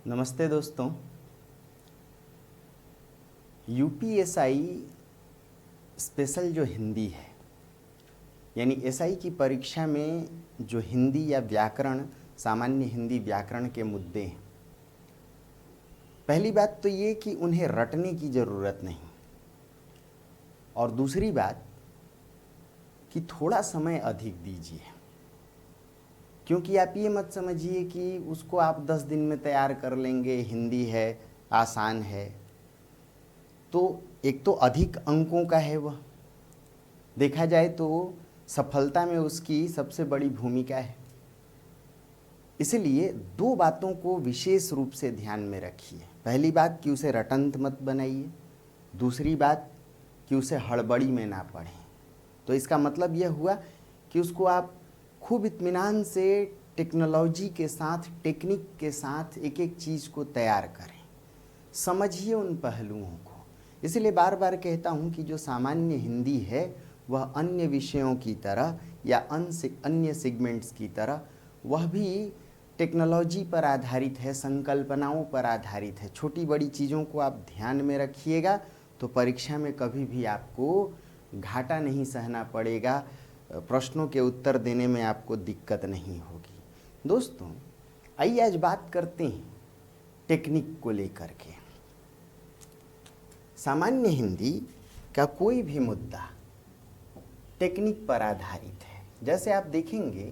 नमस्ते दोस्तों। UPSI special जो हिंदी है, यानी एसआई की परीक्षा में जो हिंदी या व्याकरण, सामान्य हिंदी व्याकरण के मुद्दे हैं, पहली बात तो ये कि उन्हें रटने की ज़रूरत नहीं, और दूसरी बात कि थोड़ा समय अधिक दीजिए। क्योंकि आप ये मत समझिए कि उसको आप 10 दिन में तैयार कर लेंगे, हिंदी है, आसान है। तो एक तो अधिक अंकों का है, वह देखा जाए तो सफलता में उसकी सबसे बड़ी भूमिका है। इसलिए दो बातों को विशेष रूप से ध्यान में रखिए। पहली बात कि उसे रटंत मत बनाइए, दूसरी बात कि उसे हड़बड़ी में ना पढ़ें। तो इसका मतलब यह हुआ कि उसको आप खूब इत्मीनान से टेक्नोलॉजी के साथ, टेक्निक के साथ एक एक चीज़ को तैयार करें, समझिए उन पहलुओं को। इसलिए बार बार कहता हूँ कि जो सामान्य हिंदी है वह अन्य विषयों की तरह या अन्य सेगमेंट्स की तरह वह भी टेक्नोलॉजी पर आधारित है, संकल्पनाओं पर आधारित है। छोटी बड़ी चीज़ों को आप ध्यान में रखिएगा तो परीक्षा में कभी भी आपको घाटा नहीं सहना पड़ेगा, प्रश्नों के उत्तर देने में आपको दिक्कत नहीं होगी। दोस्तों, आइए आज बात करते हैं टेक्निक को लेकर के। सामान्य हिंदी का कोई भी मुद्दा टेक्निक पर आधारित है। जैसे आप देखेंगे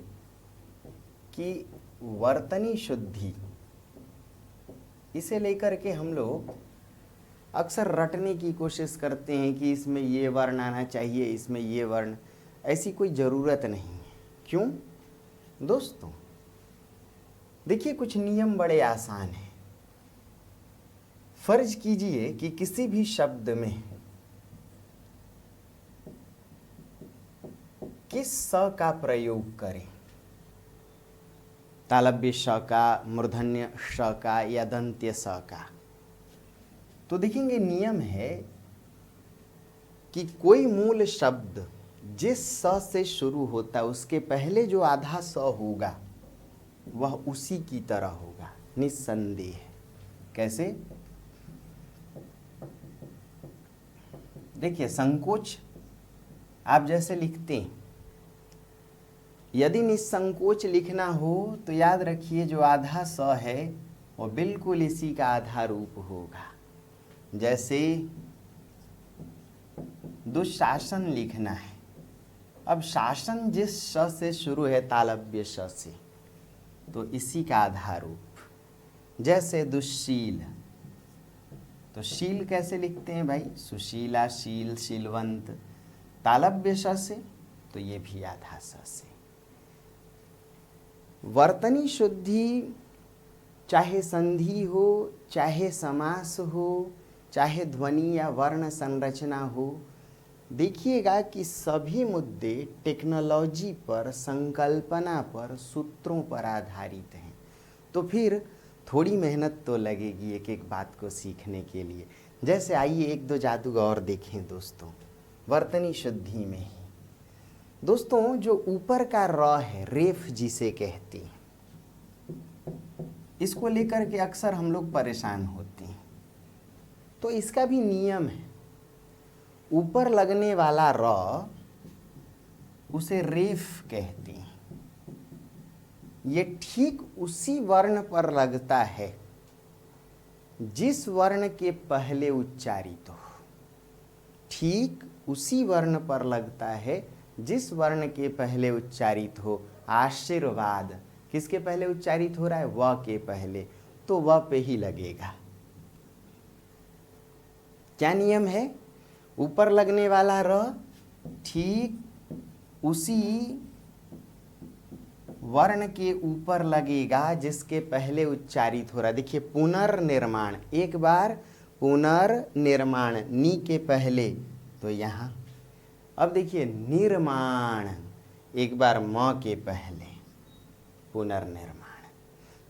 कि वर्तनी शुद्धि, इसे लेकर के हम लोग अक्सर रटने की कोशिश करते हैं कि इसमें ये वर्ण आना चाहिए, इसमें ये वर्ण। ऐसी कोई ज़रूरत नहीं है। क्यों दोस्तों? देखिए, कुछ नियम बड़े आसान हैं। फर्ज कीजिए कि किसी भी शब्द में किस स का प्रयोग करें, तालव्य श का, मूर्धन्य श का या दंत्य स का। तो देखेंगे नियम है कि कोई मूल शब्द जिस स से शुरू होता है उसके पहले जो आधा स होगा वह उसी की तरह होगा, निस्संदेह। कैसे? देखिए, संकोच आप जैसे लिखते हैं, यदि निस्संकोच लिखना हो तो याद रखिए जो आधा स है वो बिल्कुल इसी का आधा रूप होगा। जैसे दुशासन लिखना है, अब शासन जिस श से शुरू है, तालव्य श से, तो इसी का आधा रूप। जैसे दुश्शील, तो शील कैसे लिखते हैं भाई? सुशीला, शील, शीलवंत, तालव्य श से, तो ये भी आधा स से। वर्तनी शुद्धि चाहे संधि हो, चाहे समास हो, चाहे ध्वनि या वर्ण संरचना हो, देखिएगा कि सभी मुद्दे टेक्नोलॉजी पर, संकल्पना पर, सूत्रों पर आधारित हैं। तो फिर थोड़ी मेहनत तो लगेगी एक एक बात को सीखने के लिए। जैसे आइए एक दो जादू और देखें दोस्तों, वर्तनी शुद्धि में ही। दोस्तों, जो ऊपर का र है, रेफ जिसे कहते हैं, इसको लेकर के अक्सर हम लोग परेशान होते हैं। तो इसका भी नियम है। ऊपर लगने वाला र उसे रेफ कहते हैं। ये ठीक उसी वर्ण पर लगता है जिस वर्ण के पहले उच्चारित हो। ठीक उसी वर्ण पर लगता है जिस वर्ण के पहले उच्चारित हो। आशीर्वाद किसके पहले उच्चारित हो रहा है? व के पहले, तो व पे ही लगेगा। क्या नियम है? ऊपर लगने वाला र ठीक उसी वर्ण के ऊपर लगेगा जिसके पहले उच्चारित हो रहा है। देखिए, पुनर्निर्माण, एक बार पुनर्निर्माण, नी के पहले, तो यहाँ। अब देखिए, निर्माण, एक बार म के पहले, पुनर्निर्माण।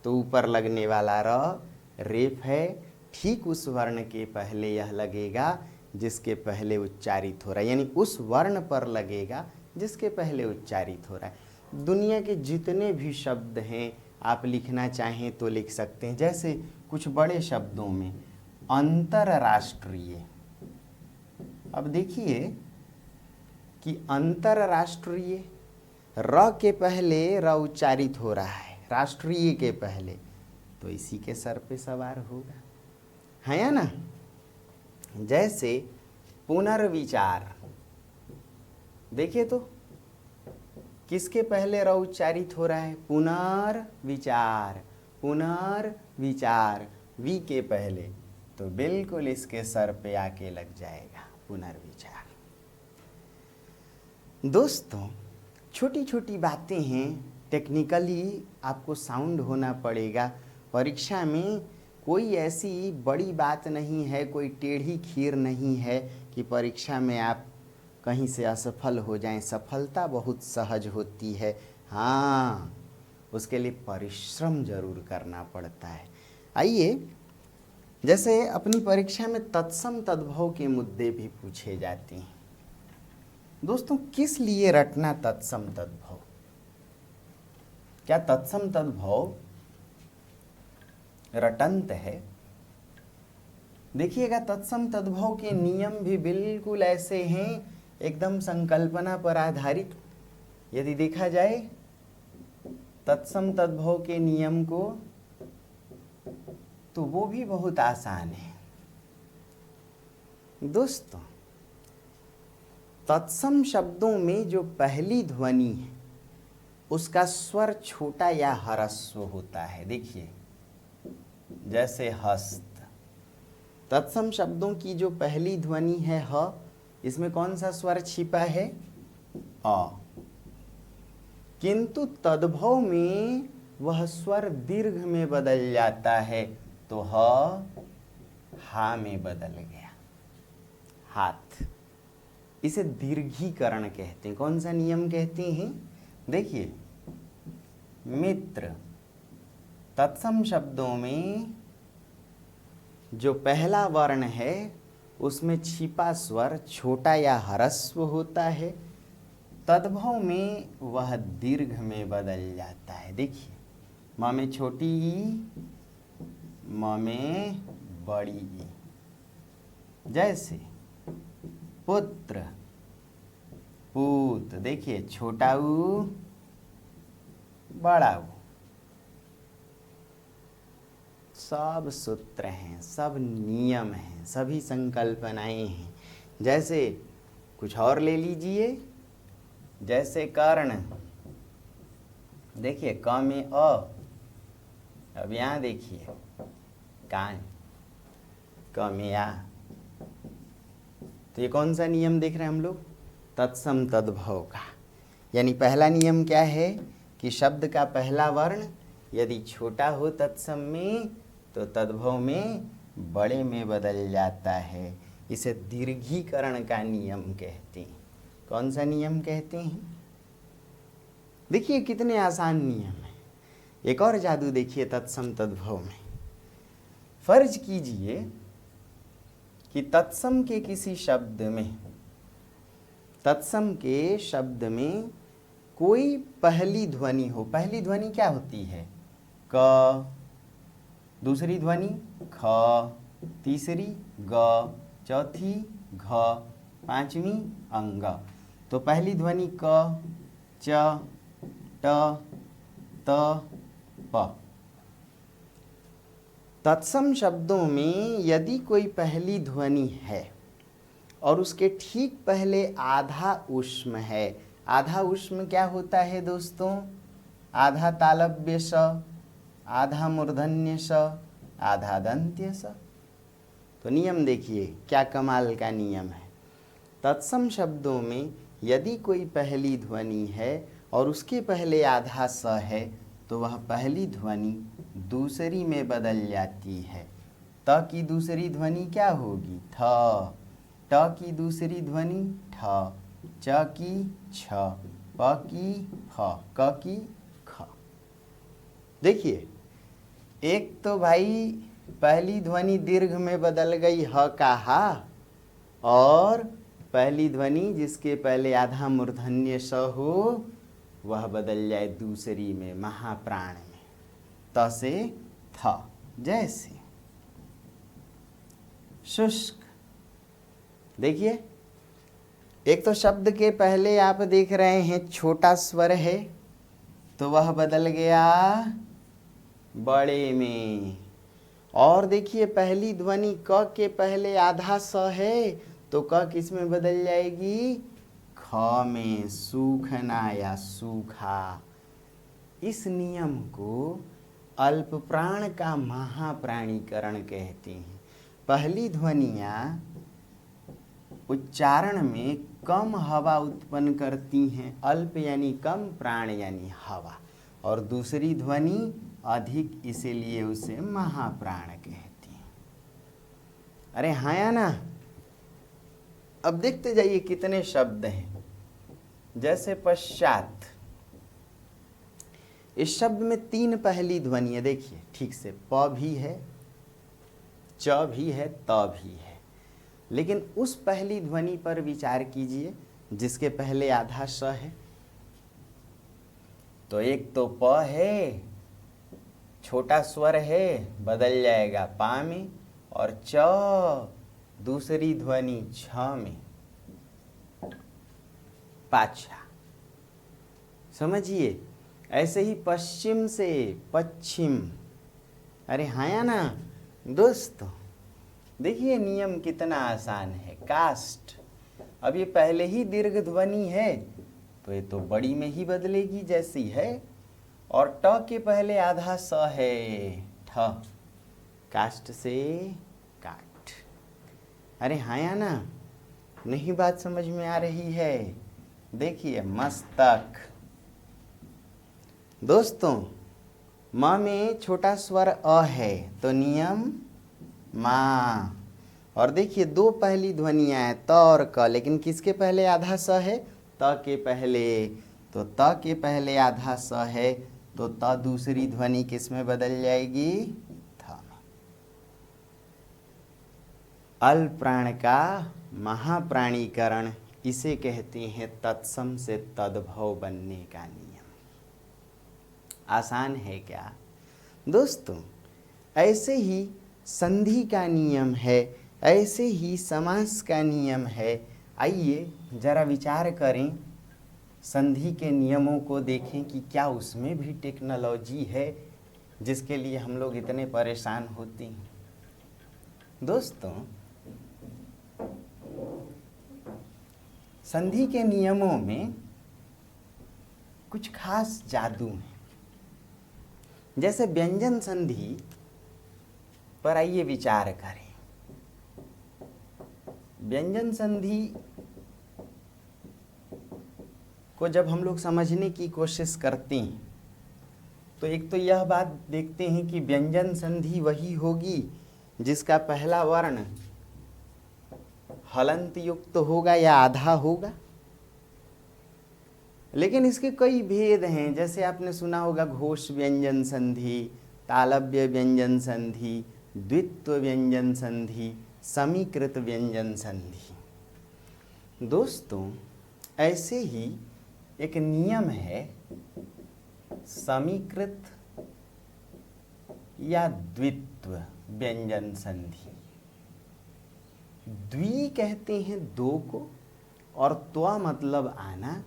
तो ऊपर लगने वाला र रेफ है, ठीक उस वर्ण के पहले यह लगेगा जिसके पहले उच्चारित हो रहा है, यानी उस वर्ण पर लगेगा जिसके पहले उच्चारित हो रहा है। दुनिया के जितने भी शब्द हैं आप लिखना चाहें तो लिख सकते हैं। जैसे कुछ बड़े शब्दों में अंतरराष्ट्रीय, अब देखिए कि अंतरराष्ट्रीय, र के पहले र उच्चारित हो रहा है, राष्ट्रीय के पहले, तो इसी के सर पे सवार होगा, है या ना। जैसे पुनर्विचार, देखिए तो किसके पहले र उच्चारित हो रहा है, पुनर्विचार, पुनर्विचार, वी के पहले, तो बिल्कुल इसके सर पे आके लग जाएगा पुनर्विचार। दोस्तों, छोटी छोटी बातें हैं, टेक्निकली आपको साउंड होना पड़ेगा। परीक्षा में कोई ऐसी बड़ी बात नहीं है, कोई टेढ़ी खीर नहीं है कि परीक्षा में आप कहीं से असफल हो जाएं। सफलता बहुत सहज होती है, हाँ, उसके लिए परिश्रम जरूर करना पड़ता है। आइए, जैसे अपनी परीक्षा में तत्सम तद्भव के मुद्दे भी पूछे जाते हैं। दोस्तों, किस लिए रटना तत्सम तद्भव? क्या तत्सम तद्भव रटंत है? देखिएगा, तत्सम तद्भव के नियम भी बिल्कुल ऐसे हैं, एकदम संकल्पना पर आधारित। यदि देखा जाए तत्सम तद्भव के नियम को, तो वो भी बहुत आसान है। दोस्तों, तत्सम शब्दों में जो पहली ध्वनि है उसका स्वर छोटा या ह्रस्व होता है। देखिए, जैसे हस्त, तत्सम शब्दों की जो पहली ध्वनि है ह, इसमें कौन सा स्वर छिपा है, अ, किंतु तद्भव में वह स्वर दीर्घ में बदल जाता है, तो ह हा में बदल गया, हाथ। इसे दीर्घीकरण कहते हैं। कौन सा नियम कहते हैं? देखिए, मित्र, तत्सम शब्दों में जो पहला वर्ण है उसमें छिपा स्वर छोटा या ह्रस्व होता है, तद्भव में वह दीर्घ में बदल जाता है। देखिए, म में छोटी ई, म में बड़ी ई। जैसे पुत्र, पूत, देखिए छोटा ऊ, बड़ा ऊ। सब सूत्र हैं, सब नियम हैं, सभी संकल्पनाएं हैं। जैसे कुछ और ले लीजिए, जैसे कर्ण, देखिए क में अ, अब यहाँ देखिए कान, क में आ। तो ये कौन सा नियम देख रहे हैं हम लोग? तत्सम तद्भव का। यानी पहला नियम क्या है कि शब्द का पहला वर्ण यदि छोटा हो तत्सम में, तो तद्भव में बड़े में बदल जाता है। इसे दीर्घीकरण का नियम कहते हैं। कौन सा नियम कहते हैं? देखिए कितने आसान नियम हैं। एक और जादू देखिए तत्सम तद्भव में। फर्ज कीजिए कि तत्सम के किसी शब्द में, तत्सम के शब्द में कोई पहली ध्वनि हो। पहली ध्वनि क्या होती है? क, दूसरी ध्वनि ख, तीसरी ग, चौथी घ, पांचवी अंग। तो पहली ध्वनि क, च, ट, त, प। तत्सम शब्दों में यदि कोई पहली ध्वनि है और उसके ठीक पहले आधा ऊष्म है। आधा ऊष्म क्या होता है दोस्तों? आधा तालव्य स, आधा मूर्धन्य स, आधा दंत्य स। तो नियम देखिए क्या कमाल का नियम है। तत्सम शब्दों में यदि कोई पहली ध्वनि है और उसके पहले आधा स है, तो वह पहली ध्वनि दूसरी में बदल जाती है। त की दूसरी ध्वनि क्या होगी? थ। ट की दूसरी ध्वनि ठ, च की छ, प की फ, क की ख। देखिए, एक तो भाई पहली ध्वनि दीर्घ में बदल गई ह का हा, और पहली ध्वनि जिसके पहले आधा मूर्धन्य स हो वह बदल जाए दूसरी में महाप्राण में। त से थ, जैसे शुष्क। देखिए, एक तो शब्द के पहले आप देख रहे हैं छोटा स्वर है तो वह बदल गया बड़े में। और देखिए पहली ध्वनि क के पहले आधा स है तो क किस में बदल जाएगी? ख में, सूखना या सूखा। इस नियम को अल्प प्राण का महाप्राणीकरण कहते हैं। पहली ध्वनियाँ उच्चारण में कम हवा उत्पन्न करती हैं, अल्प यानी कम, प्राण यानी हवा, और दूसरी ध्वनि अधिक, इसीलिए उसे महाप्राण कहते हैं। अरे हाँ या ना? अब देखते जाइए कितने शब्द हैं। जैसे पश्चात, इस शब्द में 3 पहली ध्वनि है। देखिए ठीक से, प भी है, च भी है, त भी है। लेकिन उस पहली ध्वनि पर विचार कीजिए जिसके पहले आधा स है। तो एक तो प है, छोटा स्वर है, बदल जाएगा पा में, और च दूसरी ध्वनि छ में, पाछा। समझिए, ऐसे ही पश्चिम से पश्चिम। अरे हाँ या ना दोस्तों? देखिए नियम कितना आसान है। कास्ट, अब ये पहले ही दीर्घ ध्वनि है तो ये तो बड़ी में ही बदलेगी जैसी है, और ट के पहले आधा स है, ठ, कास्ट से काट। अरे हाँ या ना? नहीं बात समझ में आ रही है? देखिए मस्तक। दोस्तों, म में छोटा स्वर अ है तो नियम माँ। और देखिए 2 पहली ध्वनियाँ हैं, त और क, लेकिन किसके पहले आधा स है? त के पहले। तो त के पहले आधा स है तो त दूसरी ध्वनि किस में बदल जाएगी? थ में। अल्प प्राण का महाप्राणीकरण, इसे कहते हैं तत्सम से तद्भव बनने का नियम। आसान है क्या दोस्तों? ऐसे ही संधि का नियम है, ऐसे ही समास का नियम है। आइए जरा विचार करें, संधि के नियमों को देखें कि क्या उसमें भी टेक्नोलॉजी है जिसके लिए हम लोग इतने परेशान होते हैं। दोस्तों, संधि के नियमों में कुछ खास जादू है। जैसे व्यंजन संधि पर आइए विचार करें। व्यंजन संधि को जब हम लोग समझने की कोशिश करते हैं तो एक तो यह बात देखते हैं कि व्यंजन संधि वही होगी जिसका पहला वर्ण हलंत युक्त होगा या आधा होगा। लेकिन इसके कई भेद हैं। जैसे आपने सुना होगा घोष व्यंजन संधि, तालव्य व्यंजन संधि, द्वित्व व्यंजन संधि, समीकृत व्यंजन संधि। दोस्तों, ऐसे ही एक नियम है समीकृत या द्वित्व व्यंजन संधि। द्वि कहते हैं 2 को, और त्व मतलब आना।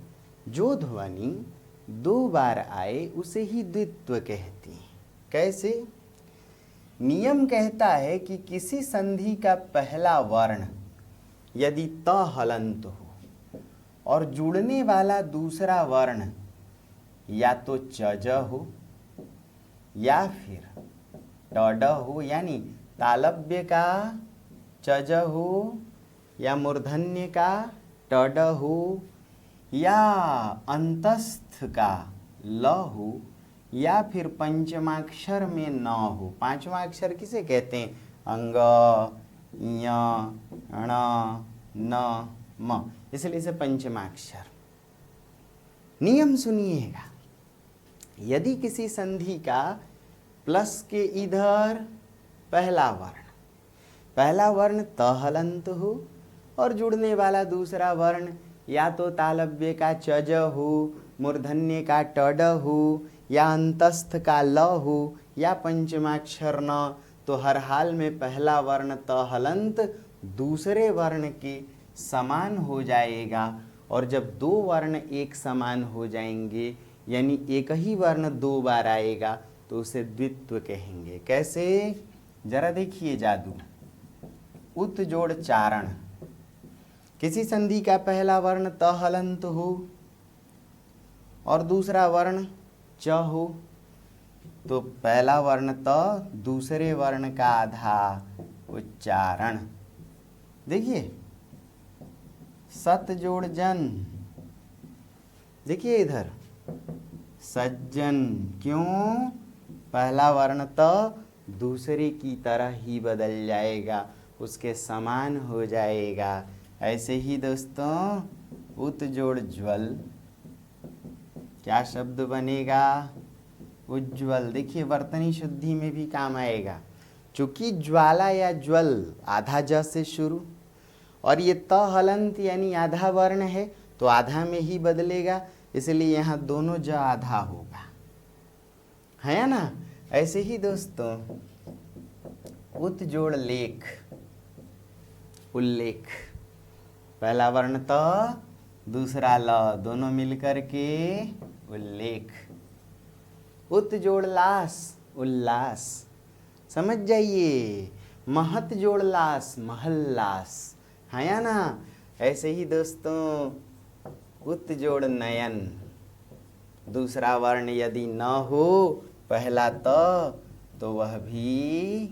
जो ध्वनि 2 बार आए उसे ही द्वित्व कहते हैं। कैसे? नियम कहता है कि किसी संधि का पहला वर्ण यदि त हलंत हो और जुड़ने वाला दूसरा वर्ण या तो चज हो या फिर टड हो, यानी तालव्य का चज हो या मूर्धन्य का टड हो या अंतस्थ का ल हो या फिर पंचमाक्षर में न हो। 5वां अक्षर किसे कहते हैं? अंग, य, ण, न, म, इसलिए इसे पंचमाक्षर। नियम सुनिएगा, यदि किसी संधि का प्लस के इधर पहला वर्ण त हलंत हो और जुड़ने वाला दूसरा वर्ण या तो तालव्य का चज हो, मूर्धन्य का टड हो या अंतस्थ का ल हो या पंचमाक्षर न, तो हर हाल में पहला वर्ण त हलंत दूसरे वर्ण के समान हो जाएगा। और जब दो वर्ण एक समान हो जाएंगे यानी एक ही वर्ण दो बार आएगा तो उसे द्वित्व कहेंगे। कैसे? जरा देखिए जादू। उत जोड़ चारण, किसी संधि का पहला वर्ण त हलंत हो और दूसरा वर्ण च हो तो पहला वर्ण त, दूसरे वर्ण का आधा उच्चारण। देखिए सत जोड़ जन, देखिए इधर सज्जन, क्यों? पहला वर्ण त दूसरे की तरह ही बदल जाएगा, उसके समान हो जाएगा। ऐसे ही दोस्तों उत जोड़ ज्वल, क्या शब्द बनेगा? उज्ज्वल। देखिए वर्तनी शुद्धि में भी काम आएगा, चूंकि ज्वाला या ज्वल आधा ज से शुरू और ये त हलंत यानी आधा वर्ण है तो आधा में ही बदलेगा, इसलिए यहाँ दोनों ज आधा होगा, है ना। ऐसे ही दोस्तों उत जोड़ लेख, उल्लेख, पहला वर्ण त दूसरा ल, दोनों मिलकर के उल्लेख। उत जोड़ लास, उल्लास, समझ जाइए। महत जोड़ लास, महल्लास, है या ना। ऐसे ही दोस्तों उत जोड़ नयन, दूसरा वर्ण यदि न हो पहला तो वह भी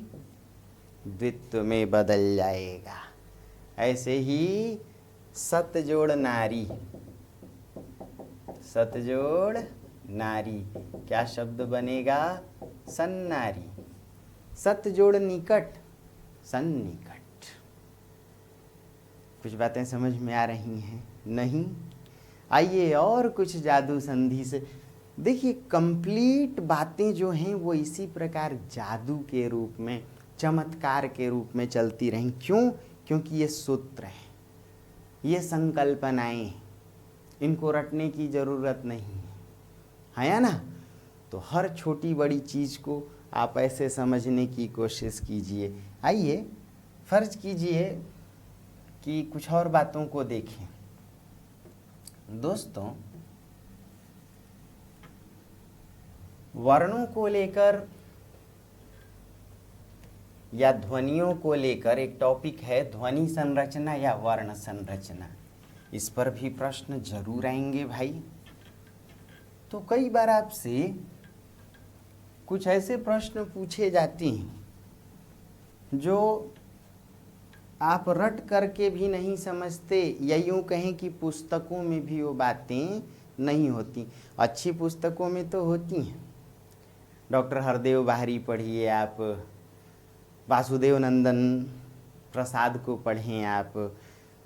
द्वित्व में बदल जाएगा। ऐसे ही सत जोड़ नारी, सत जोड़ नारी, क्या शब्द बनेगा? सन्नारी। सत जोड़ निकट, सन्निकट। कुछ बातें समझ में आ रही हैं? नहीं? आइए और कुछ जादू संधि से देखिए। कंप्लीट बातें जो हैं वो इसी प्रकार जादू के रूप में, चमत्कार के रूप में चलती रहें। क्यों? क्योंकि ये सूत्र हैं, ये संकल्पनाएं हैं, इनको रटने की ज़रूरत नहीं है या ना। तो हर छोटी बड़ी चीज़ को आप ऐसे समझने की कोशिश कीजिए। आइए फर्ज कीजिए कि कुछ और बातों को देखें। दोस्तों वर्णों को लेकर या ध्वनियों को लेकर एक टॉपिक है ध्वनि संरचना या वर्ण संरचना। इस पर भी प्रश्न जरूर आएंगे भाई। तो कई बार आपसे कुछ ऐसे प्रश्न पूछे जाते हैं जो आप रट करके भी नहीं समझते, या यूँ कहें कि पुस्तकों में भी वो बातें नहीं होती। अच्छी पुस्तकों में तो होती हैं। डॉक्टर हरदेव बाहरी पढ़िए आप, वासुदेव नंदन प्रसाद को पढ़ें आप,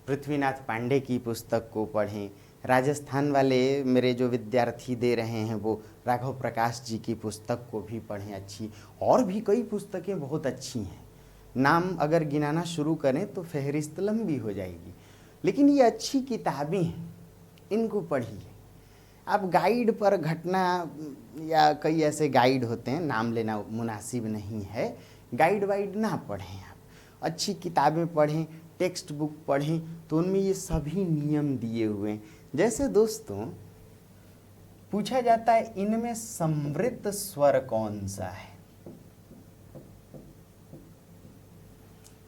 पृथ्वीनाथ पांडे की पुस्तक को पढ़ें। राजस्थान वाले मेरे जो विद्यार्थी दे रहे हैं वो राघव प्रकाश जी की पुस्तक को भी पढ़ें अच्छी। और भी कई पुस्तकें बहुत अच्छी हैं, नाम अगर गिनाना शुरू करें तो फहरिस्त लंबी हो जाएगी। लेकिन ये अच्छी किताबें हैं, इनको पढ़िए। आप गाइड पर घटना या कई ऐसे गाइड होते हैं, नाम लेना मुनासिब नहीं है, गाइड वाइड ना पढ़ें। आप अच्छी किताबें पढ़ें, टेक्स्ट बुक पढ़ें, तो उनमें ये सभी नियम दिए हुए हैं। जैसे दोस्तों पूछा जाता है इनमें समृद्ध स्वर कौन सा है।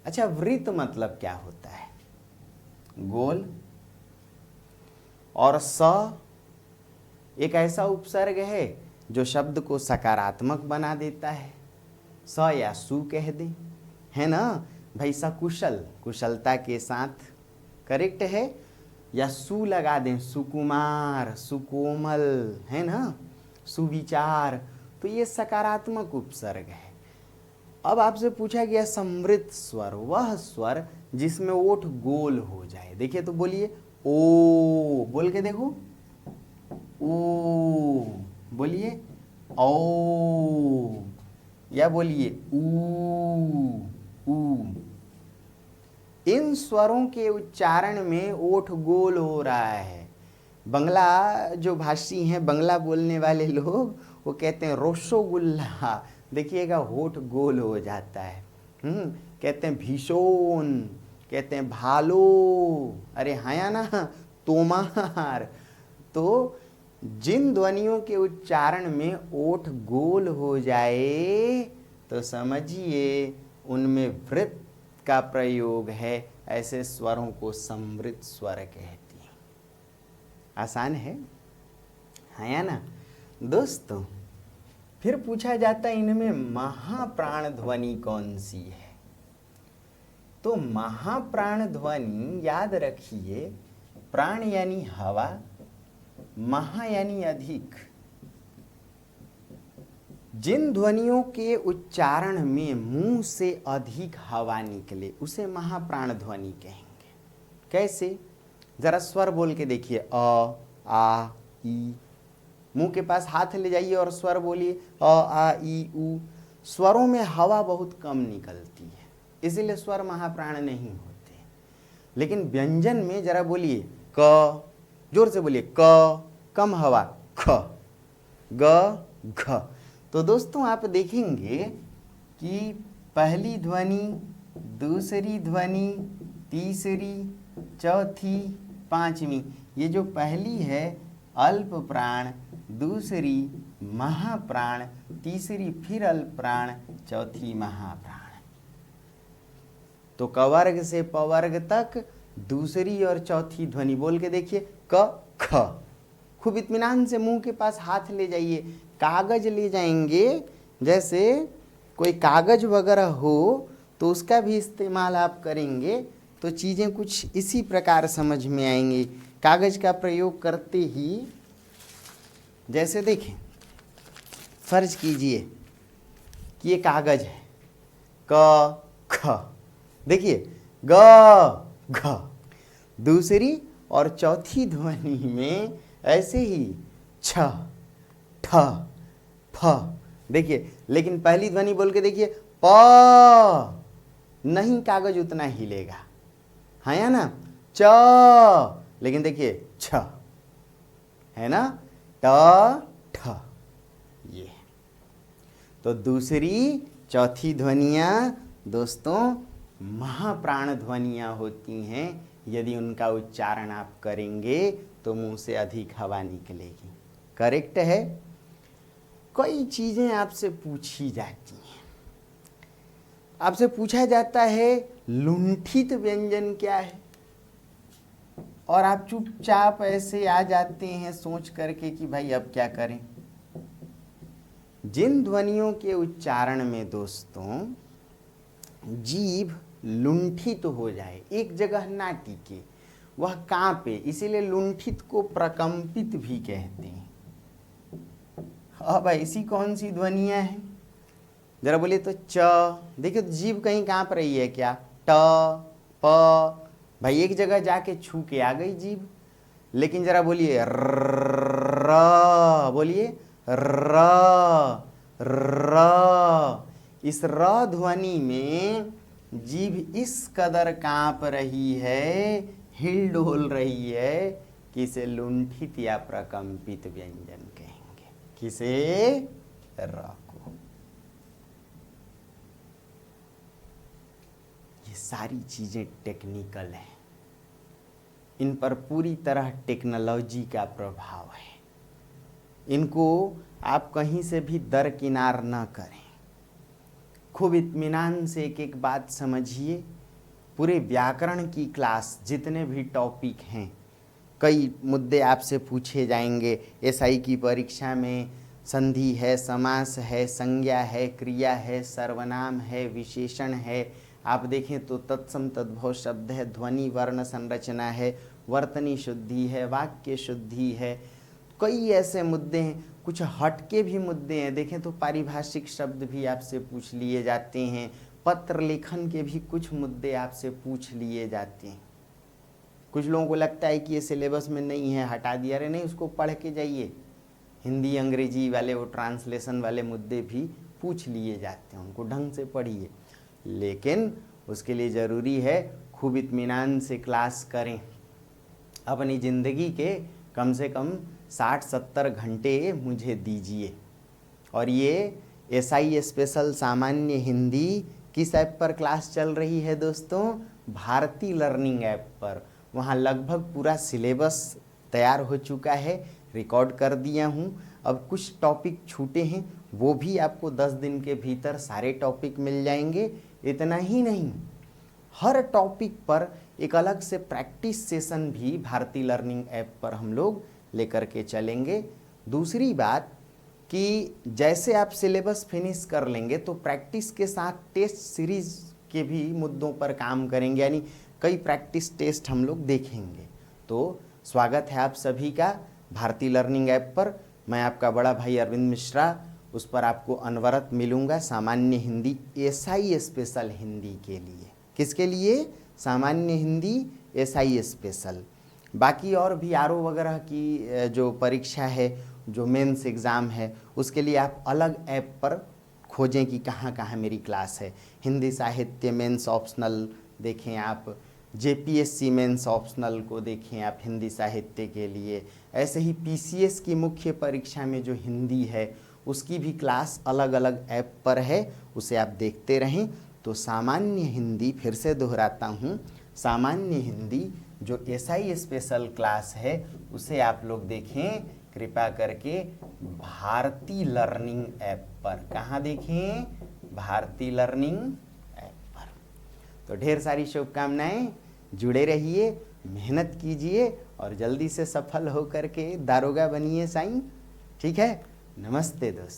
अच्छा, वृत्त मतलब क्या होता है? गोल। और स एक ऐसा उपसर्ग है जो शब्द को सकारात्मक बना देता है। स या सु कह दें, है ना भाई। सकुशल, कुशलता के साथ, करेक्ट है। या सु लगा दें, सुकुमार, सुकोमल, है ना, सुविचार, तो ये सकारात्मक उपसर्ग है। अब आपसे पूछा गया समृद्ध स्वर, वह स्वर जिसमें ओठ गोल हो जाए। देखिए तो बोलिए ओ, बोल के देखो, ओ, बोलिए ओ, या बोलिए ऊ। इन स्वरों के उच्चारण में ओठ गोल हो रहा है, बंगला जो भाषी हैं, बंगला बोलने वाले लोग, वो कहते हैं रसोगुल्ला, देखिएगा होठ गोल हो जाता है। कहते हैं भीषण, कहते हैं भालो, अरे हाँ ना, तोमार। तो जिन ध्वनियों के उच्चारण में ओठ गोल हो जाए तो समझिए उनमें वृत्त का प्रयोग है। ऐसे स्वरों को समृद्ध स्वर कहती हैं। आसान है या ना दोस्तों। फिर पूछा जाता है इनमें महाप्राण ध्वनि कौन सी है। तो महाप्राण ध्वनि याद रखिए, प्राण यानी हवा, महा यानी अधिक। जिन ध्वनियों के उच्चारण में मुंह से अधिक हवा निकले उसे महाप्राण ध्वनि कहेंगे। कैसे, जरा स्वर बोल के देखिए, अ आ ई। मुंह के पास हाथ ले जाइए और स्वर बोलिए, अ आ ई उ। स्वरों में हवा बहुत कम निकलती है, इसीलिए स्वर महाप्राण नहीं होते। लेकिन व्यंजन में जरा बोलिए, क, जोर से बोलिए, क, कम हवा, ख, ग, घ। तो दोस्तों आप देखेंगे कि पहली ध्वनि, दूसरी ध्वनि, तीसरी, चौथी, पांचवी, ये जो पहली है अल्प प्राण, दूसरी महाप्राण, तीसरी फिर अल्प प्राण, चौथी महाप्राण। तो कवर्ग से पवर्ग तक दूसरी और चौथी ध्वनि बोल के देखिए, क, ख। खूब इत्मीनान से मुंह के पास हाथ ले जाइए, कागज ले जाएंगे, जैसे कोई कागज वगैरह हो तो उसका भी इस्तेमाल आप करेंगे तो चीज़ें कुछ इसी प्रकार समझ में आएंगी। कागज का प्रयोग करते ही, जैसे देखें, फर्ज कीजिए कि ये कागज है, क, ख, देखिए ग, घ। दूसरी और चौथी ध्वनि में ऐसे ही छ, ठ, फ, देखिए। लेकिन पहली ध्वनि बोल के देखिए, प, नहीं कागज उतना हिलेगा, हाँ या ना, च, लेकिन देखिए छ, है ना, ट, ठ, ये। तो दूसरी चौथी ध्वनियाँ दोस्तों महाप्राण ध्वनियाँ होती हैं। यदि उनका उच्चारण आप करेंगे तो मुंह से अधिक हवा निकलेगी। करेक्ट है। कई चीज़ें आपसे पूछी जाती हैं। आपसे पूछा जाता है लुंठित व्यंजन क्या है, और आप चुपचाप ऐसे आ जाते हैं सोच करके कि भाई अब क्या करें। जिन ध्वनियों के उच्चारण में दोस्तों जीभ लुंठित हो जाए, एक जगह ना टिके, वह कांपे, इसीलिए लुंठित को प्रकंपित भी कहते हैं। अब ऐसी कौन सी ध्वनियां हैं, जरा बोलिए तो। च, देखिए जीभ कहीं कांप रही है क्या, ट, प, भाई एक जगह जाके छू के आ गई जीभ। लेकिन जरा बोलिए र, बोलिए र, र। इस र ध्वनि में जीभ इस कदर कांप रही है, हिल डोल रही है कि इसे लुंठित या प्रकंपित व्यंजन कहेंगे। किसे, र को। ये सारी चीजें टेक्निकल हैं, इन पर पूरी तरह टेक्नोलॉजी का प्रभाव है। इनको आप कहीं से भी दरकिनार न करें। खूब इत्मीनान से एक एक बात समझिए। पूरे व्याकरण की क्लास, जितने भी टॉपिक हैं, कई मुद्दे आपसे पूछे जाएंगे। एसआई की परीक्षा में संधि है, समास है, संज्ञा है, क्रिया है, सर्वनाम है, विशेषण है। आप देखें तो तत्सम तद्भव शब्द है, ध्वनि वर्ण संरचना है, वर्तनी शुद्धि है, वाक्य शुद्धि है। कई ऐसे मुद्दे हैं, कुछ हटके भी मुद्दे हैं। देखें तो पारिभाषिक शब्द भी आपसे पूछ लिए जाते हैं, पत्र लेखन के भी कुछ मुद्दे आपसे पूछ लिए जाते हैं। कुछ लोगों को लगता है कि ये सिलेबस में नहीं है, हटा दिया। अरे नहीं, उसको पढ़ के जाइए। हिंदी अंग्रेजी वाले वो ट्रांसलेशन वाले मुद्दे भी पूछ लिए जाते हैं, उनको ढंग से पढ़िए। लेकिन उसके लिए ज़रूरी है खूब इत्मीनान से क्लास करें। अपनी ज़िंदगी के कम से कम 60-70 घंटे मुझे दीजिए। और ये SI स्पेशल सामान्य हिंदी किस ऐप पर क्लास चल रही है दोस्तों? भारती लर्निंग ऐप पर। वहाँ लगभग पूरा सिलेबस तैयार हो चुका है, रिकॉर्ड कर दिया हूँ। अब कुछ टॉपिक छूटे हैं, वो भी आपको 10 दिन के भीतर सारे टॉपिक मिल जाएंगे। इतना ही नहीं, हर टॉपिक पर एक अलग से प्रैक्टिस सेशन भी भारती लर्निंग ऐप पर हम लोग लेकर के चलेंगे। दूसरी बात कि जैसे आप सिलेबस फिनिश कर लेंगे तो प्रैक्टिस के साथ टेस्ट सीरीज के भी मुद्दों पर काम करेंगे, यानी कई प्रैक्टिस टेस्ट हम लोग देखेंगे। तो स्वागत है आप सभी का भारती लर्निंग ऐप पर। मैं आपका बड़ा भाई अरविंद मिश्रा, उस पर आपको अनवरत मिलूंगा सामान्य हिंदी SI स्पेशल हिंदी के लिए। किसके लिए? सामान्य हिंदी SI स्पेशल। बाकी और भी RO वगैरह की जो परीक्षा है, जो मेंस एग्ज़ाम है, उसके लिए आप अलग ऐप पर खोजें कि कहाँ कहाँ मेरी क्लास है। हिंदी साहित्य मेंस ऑप्शनल देखें आप, JPSC मेंस ऑप्शनल को देखें आप हिंदी साहित्य के लिए। ऐसे ही PCS की मुख्य परीक्षा में जो हिंदी है उसकी भी क्लास अलग अलग ऐप पर है, उसे आप देखते रहें। तो सामान्य हिंदी, फिर से दोहराता हूँ, सामान्य हिंदी जो SI स्पेशल क्लास है उसे आप लोग देखें कृपया करके भारती लर्निंग ऐप पर। कहाँ देखें? भारती लर्निंग ऐप पर। तो ढेर सारी शुभकामनाएं, जुड़े रहिए, मेहनत कीजिए और जल्दी से सफल होकर के दारोगा बनिए साईं। ठीक है? नमस्ते दोस्त।